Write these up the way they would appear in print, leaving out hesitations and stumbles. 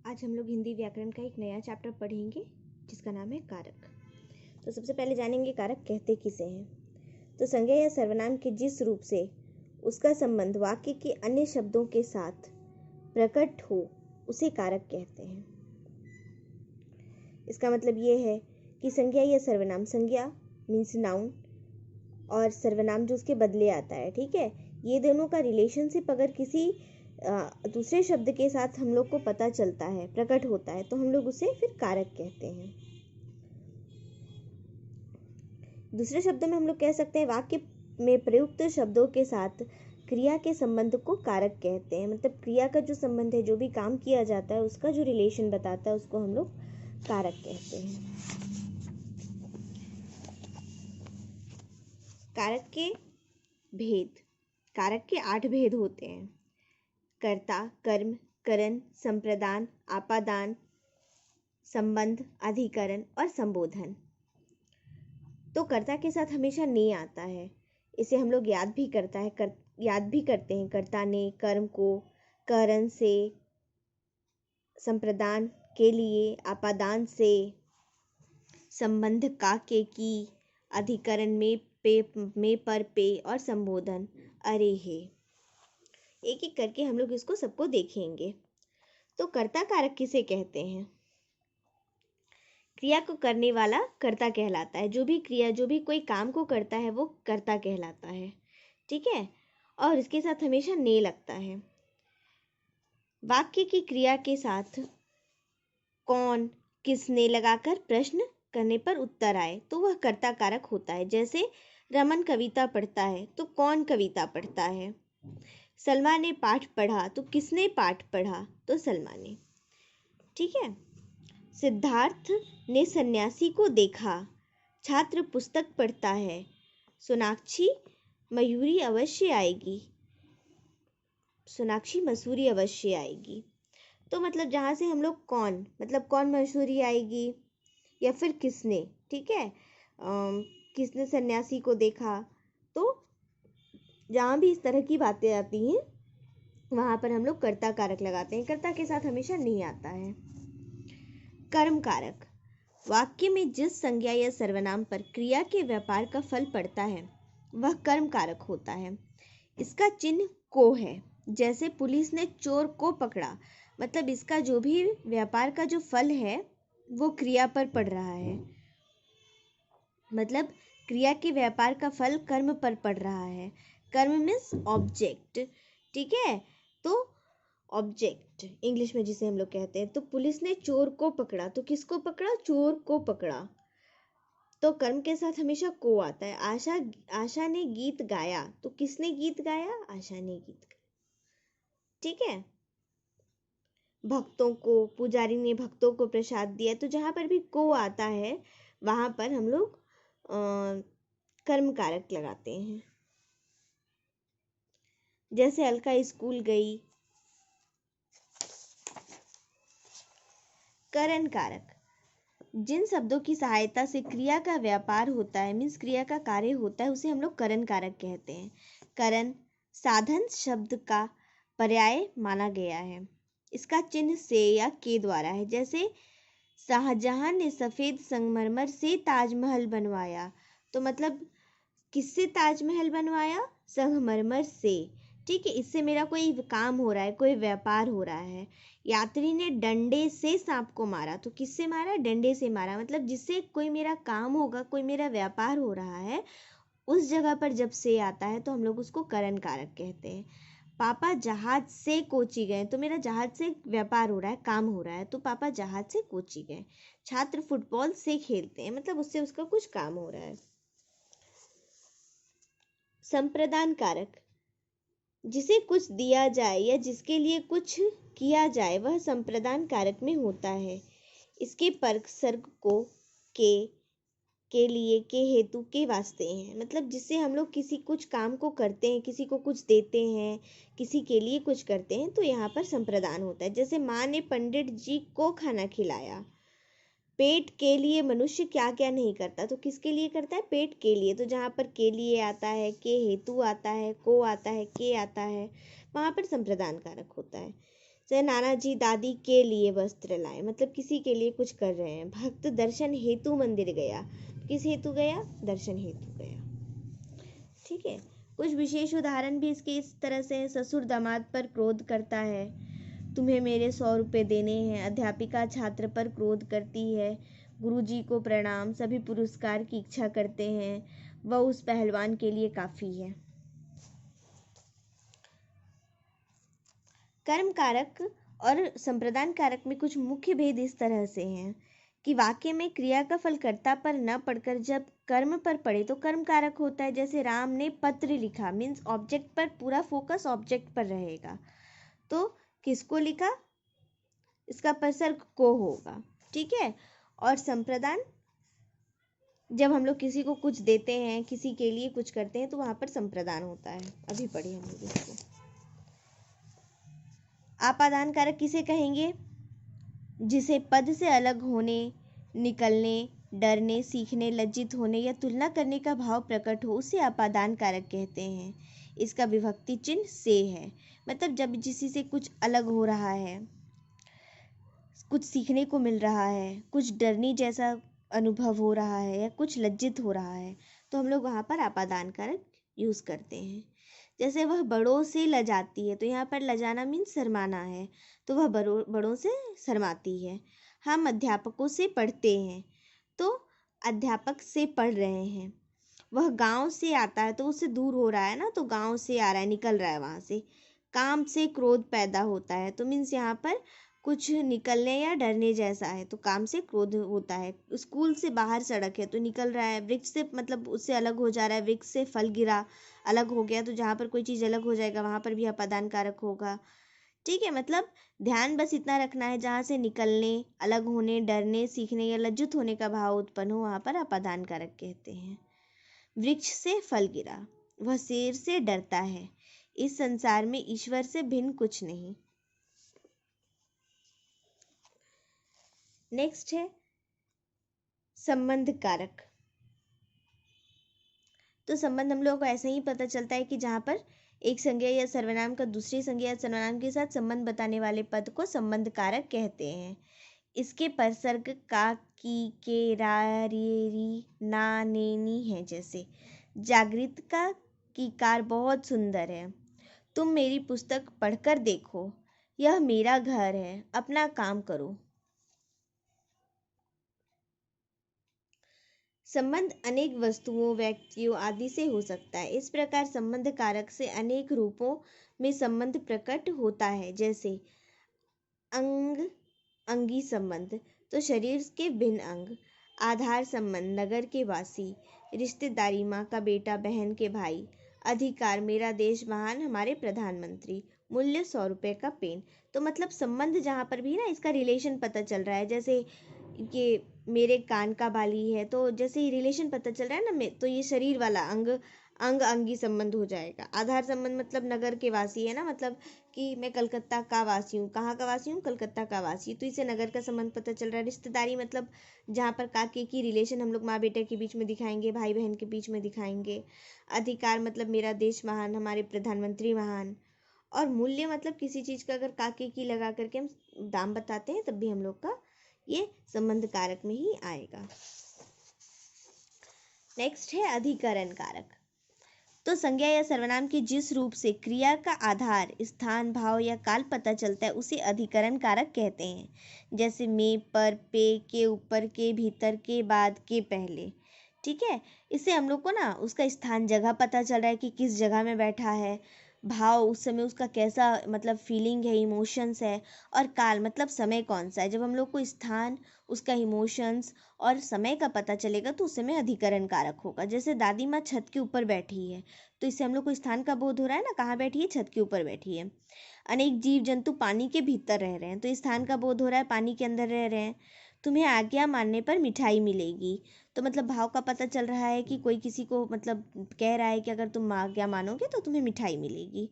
आज हम लोग हिंदी व्याकरण का एक नया चैप्टर पढ़ेंगे जिसका नाम है कारक। तो सबसे पहले जानेंगे कारक कहते किसे हैं। तो संज्ञा या सर्वनाम के जिस रूप से उसका संबंध वाक्य के अन्य शब्दों के साथ प्रकट हो उसे कारक कहते हैं। इसका मतलब ये है कि संज्ञा या सर्वनाम, संज्ञा मीन्स नाउन और सर्वनाम जो उसके बदले आता है, ठीक है, ये दोनों का रिलेशनशिप अगर किसी दूसरे शब्द के साथ हम लोग को पता चलता है, प्रकट होता है, तो हम लोग उसे फिर कारक कहते हैं। दूसरे शब्दों में हम लोग कह सकते हैं वाक्य में प्रयुक्त शब्दों के साथ क्रिया के संबंध को कारक कहते हैं। मतलब क्रिया का जो संबंध है, जो भी काम किया जाता है उसका जो रिलेशन बताता है उसको हम लोग कारक कहते हैं। कारक के भेद, कारक के 8 भेद होते हैं। कर्ता, कर्म, करण, संप्रदान, आपादान, संबंध, अधिकरण और संबोधन। तो कर्ता के साथ हमेशा ने आता है, इसे हम लोग याद भी करते हैं। कर्ता ने कर्म को करण से, संप्रदान के लिए, आपादान से, संबंध का के की, अधिकरण में पे में पर पे और संबोधन अरे हे। एक एक करके हम लोग इसको सबको देखेंगे। तो कर्ता कारक किसे कहते हैं? क्रिया को करने वाला कर्ता कहलाता है। जो भी क्रिया, जो भी कोई काम को करता है वो कर्ता कहलाता है, ठीक है। और इसके साथ हमेशा ने लगता है। वाक्य की क्रिया के साथ कौन, किसने लगाकर प्रश्न करने पर उत्तर आए तो वह कर्ता कारक होता है। जैसे रमन कविता पढ़ता है तो कौन कविता पढ़ता है। सलमा ने पाठ पढ़ा तो किसने पाठ पढ़ा तो सलमा ने, ठीक है। सिद्धार्थ ने सन्यासी को देखा, छात्र पुस्तक पढ़ता है, सोनाक्षी मयूरी अवश्य आएगी, सोनाक्षी मसूरी अवश्य आएगी। तो मतलब जहाँ से हम लोग कौन, मतलब कौन मसूरी आएगी या फिर किसने, ठीक है, किसने सन्यासी को देखा, तो जहाँ भी इस तरह की बातें आती हैं वहाँ पर हम लोग कर्ता कारक लगाते हैं। कर्ता के साथ हमेशा नहीं आता है। कर्म कारक, वाक्य में जिस संज्ञा या सर्वनाम पर क्रिया के व्यापार का फल पड़ता है वह कर्म कारक होता है। इसका चिन्ह को है। जैसे पुलिस ने चोर को पकड़ा, मतलब इसका जो भी व्यापार का जो फल है वो क्रिया पर पड़ रहा है। मतलब क्रिया के व्यापार का फल कर्म पर पड़ रहा है। कर्म मीन्स ऑब्जेक्ट, ठीक है। तो ऑब्जेक्ट इंग्लिश में जिसे हम लोग कहते हैं। तो पुलिस ने चोर को पकड़ा, तो किसको पकड़ा? चोर को पकड़ा। तो कर्म के साथ हमेशा को आता है। आशा ने गीत गाया, तो किसने गीत गाया? आशा ने गीत गाया, ठीक है। भक्तों को, पुजारी ने भक्तों को प्रसाद दिया, तो जहां पर भी को आता है वहां पर हम लोग कर्म कारक लगाते हैं। जैसे अलका स्कूल गई। करण कारक, जिन शब्दों की सहायता से क्रिया का व्यापार होता है, मीन्स क्रिया का कार्य होता है, उसे हम लोग करण कारक कहते हैं। करण साधन शब्द का पर्याय माना गया है। इसका चिन्ह से या के द्वारा है। जैसे शाहजहां ने सफेद संगमरमर से ताजमहल बनवाया, तो मतलब किससे ताजमहल बनवाया? संगमरमर से, ठीक है। इससे मेरा कोई काम हो रहा है, कोई व्यापार हो रहा है। यात्री ने डंडे से सांप को मारा, तो किससे मारा? डंडे से मारा। मतलब जिससे कोई मेरा काम होगा, कोई मेरा व्यापार हो रहा है, उस जगह पर जब से आता है तो हम लोग उसको करण कारक कहते हैं। पापा जहाज से कोची गए, तो मेरा जहाज से व्यापार हो रहा है, काम हो रहा है, तो पापा जहाज से कोची गए। छात्र फुटबॉल से खेलते हैं, मतलब उससे उसका कुछ काम हो रहा है। संप्रदान कारक, जिसे कुछ दिया जाए या जिसके लिए कुछ किया जाए वह संप्रदान कारक में होता है। इसके पर्क सर्ग को के लिए, के हेतु, के वास्ते हैं। मतलब जिससे हम लोग किसी कुछ काम को करते हैं, किसी को कुछ देते हैं, किसी के लिए कुछ करते हैं, तो यहाँ पर संप्रदान होता है। जैसे माँ ने पंडित जी को खाना खिलाया। पेट के लिए मनुष्य क्या क्या नहीं करता, तो किसके लिए करता है? पेट के लिए। तो जहाँ पर के लिए आता है, के हेतु आता है, को आता है, के आता है, वहाँ पर संप्रदान कारक होता है। जैसे नानाजी दादी के लिए वस्त्र लाए, मतलब किसी के लिए कुछ कर रहे हैं। भक्त दर्शन हेतु मंदिर गया, किस हेतु गया? दर्शन हेतु गया। ठीक है, कुछ विशेष उदाहरण भी इसके इस तरह से हैं। ससुर दामाद पर क्रोध करता है, तुम्हें मेरे 100 रुपये देने हैं। अध्यापिका छात्र पर क्रोध करती है, गुरुजी को प्रणाम। सभी पुरस्कार की इच्छा करते हैं, वह उस पहलवान के लिए काफी है। कर्म कारक और संप्रदान कारक में कुछ मुख्य भेद इस तरह से हैं कि वाक्य में क्रिया का फल कर्ता पर न पड़कर जब कर्म पर पड़े तो कर्म कारक होता है। जैसे राम ने पत्र लिखा, मीन्स ऑब्जेक्ट पर पूरा फोकस ऑब्जेक्ट पर रहेगा। तो किसको लिखा? इसका प्रसर्ग को होगा। ठीक है, और संप्रदान, जब हम लोग किसी को कुछ देते हैं, किसी के लिए कुछ करते हैं, तो वहां पर संप्रदान होता है। अभी पढ़िए हम लोग इसको। आपादान कारक किसे कहेंगे? जिसे पद से अलग होने, निकलने, डरने, सीखने, लज्जित होने या तुलना करने का भाव प्रकट हो, उसे आपादान कारक कहते हैं। इसका विभक्ति चिन्ह से है, मतलब जब किसी से कुछ अलग हो रहा है, कुछ सीखने को मिल रहा है, कुछ डरने जैसा अनुभव हो रहा है या कुछ लज्जित हो रहा है, तो हम लोग वहाँ पर आपादान कारक यूज़ करते हैं। जैसे वह बड़ों से लजाती है, तो यहाँ पर लजाना मीन्स शर्माना है, तो वह बड़ों से शर्माती है। हम अध्यापकों से पढ़ते हैं, तो अध्यापक से पढ़ रहे हैं। वह गांव से आता है, तो उससे दूर हो रहा है ना, तो गांव से आ रहा है, निकल रहा है वहाँ से। काम से क्रोध पैदा होता है, तो मीन्स यहाँ पर कुछ निकलने या डरने जैसा है, तो काम से क्रोध होता है। स्कूल से बाहर सड़क है, तो निकल रहा है। वृक्ष से मतलब उससे अलग हो जा रहा है, वृक्ष से फल गिरा, अलग हो गया, तो जहाँ पर कोई चीज़ अलग हो जाएगा वहाँ पर भी अपादान कारक होगा। ठीक है, मतलब ध्यान बस इतना रखना है, जहाँ से निकलने, अलग होने, डरने, सीखने या लज्जित होने का भाव उत्पन्न हो, वहाँ पर अपादान कारक कहते हैं। वृक्ष से फल गिरा, वह शेर से डरता है, इस संसार में ईश्वर से भिन्न कुछ नहीं। नेक्स्ट है संबंध कारक। तो संबंध हम लोगों को ऐसे ही पता चलता है कि जहाँ पर एक संज्ञा या सर्वनाम का दूसरी संज्ञा या सर्वनाम के साथ संबंध बताने वाले पद को संबंध कारक कहते हैं। इसके परसर्ग का, की, के, रा, रे, री, ना, ने, नी है। जैसे जागृत का कीकार बहुत सुंदर है, तुम मेरी पुस्तक पढ़कर देखो, यह मेरा घर है, अपना काम करो। संबंध अनेक वस्तुओं, व्यक्तियों आदि से हो सकता है। इस प्रकार संबंध कारक से अनेक रूपों में संबंध प्रकट होता है। जैसे अंग अंगी संबंध, तो शरीर के भिन्न अंग। आधार संबंध, नगर के वासी। रिश्तेदारी, माँ का बेटा, बहन के भाई। अधिकार, मेरा देश महान, हमारे प्रधानमंत्री। मूल्य, 100 रुपये का पेन। तो मतलब संबंध जहाँ पर भी ना इसका रिलेशन पता चल रहा है। जैसे ये मेरे कान का बाली है, तो जैसे ही रिलेशन पता चल रहा है ना, तो ये शरीर वाला अंग अंगी संबंध हो जाएगा। आधार संबंध मतलब नगर के वासी है ना, मतलब कि मैं कलकत्ता का वासी हूँ। कहाँ का वासी हूँ? कलकत्ता का वासी, तो इसे नगर का संबंध पता चल रहा है। रिश्तेदारी मतलब जहाँ पर काके की रिलेशन हम लोग माँ बेटे के बीच में दिखाएंगे, भाई बहन के बीच में दिखाएंगे। अधिकार मतलब मेरा देश महान, हमारे प्रधानमंत्री महान। और मूल्य मतलब किसी चीज़ का अगर काके की लगा करके हम दाम बताते हैं, तब भी हम लोग का ये संबंध कारक में ही आएगा। नेक्स्ट है अधिकरण कारक। तो संज्ञा या सर्वनाम के जिस रूप से क्रिया का आधार, स्थान, भाव या काल पता चलता है, उसे अधिकरण कारक कहते हैं। जैसे में, पर, पे, के ऊपर, के भीतर, के बाद, के पहले। ठीक है, इससे हम लोग को ना उसका स्थान, जगह पता चल रहा है कि किस जगह में बैठा है। भाव, उस समय उसका कैसा मतलब फीलिंग है, इमोशंस है। और काल मतलब समय कौन सा है। जब हम लोग को स्थान, उसका इमोशंस और समय का पता चलेगा, तो उस समय अधिकरण कारक होगा। जैसे दादी माँ छत के ऊपर बैठी है, तो इससे हम लोग को स्थान का बोध हो रहा है ना, कहाँ बैठी है? छत के ऊपर बैठी है। अनेक जीव जंतु पानी के भीतर रह रहे हैं, तो स्थान का बोध हो रहा है, पानी के अंदर रह रहे हैं। तुम्हें आज्ञा मानने पर मिठाई मिलेगी, तो मतलब भाव का पता चल रहा है कि कोई किसी को मतलब कह रहा है कि अगर तुम आज्ञा मानोगे तो तुम्हें मिठाई मिलेगी।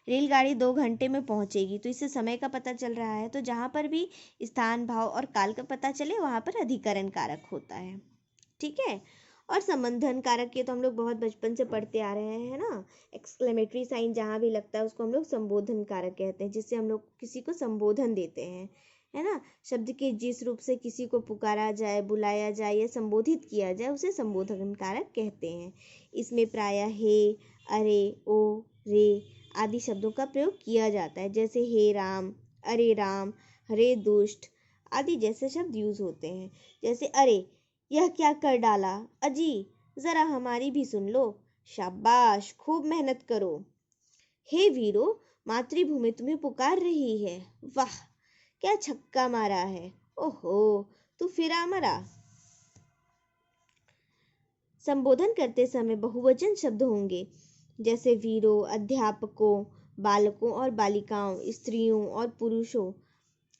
रेलगाड़ी 2 घंटे में पहुंचेगी, तो इससे समय का पता चल रहा है। तो जहाँ पर भी स्थान, भाव और काल का पता चले, वहाँ पर अधिकरण कारक होता है। ठीक है, और संबोधन कारक ये तो हम लोग बहुत बचपन से पढ़ते आ रहे हैं ना, एक्सक्लेमेटरी साइन जहाँ भी लगता है उसको हम लोग संबोधन कारक कहते हैं, जिससे हम लोग किसी को संबोधन देते हैं, है ना। शब्द के जिस रूप से किसी को पुकारा जाए, बुलाया जाए या संबोधित किया जाए उसे संबोधन कारक कहते हैं। इसमें प्रायः हे, अरे, ओ, रे आदि शब्दों का प्रयोग किया जाता है, जैसे हे राम, अरे राम, हरे दुष्ट आदि जैसे शब्द यूज होते हैं। जैसे अरे, यह क्या कर डाला, अजी जरा हमारी भी सुन लो, शाबाश खूब मेहनत करो। हे वीरो, मातृभूमि तुम्हें पुकार रही है, वाह क्या छक्का मारा है, ओहो तू फिरा मरा। संबोधन करते समय बहुवचन शब्द होंगे, जैसे वीरों, अध्यापकों, बालकों और बालिकाओं, स्त्रियों और पुरुषों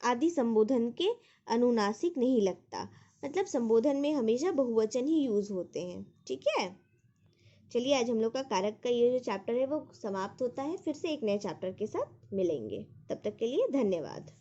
आदि संबोधन के अनुनासिक नहीं लगता। मतलब संबोधन में हमेशा बहुवचन ही यूज होते हैं। ठीक है, चलिए आज हम लोग का कारक का ये जो चैप्टर है वो समाप्त होता है। फिर से एक नए चैप्टर के साथ मिलेंगे, तब तक के लिए धन्यवाद।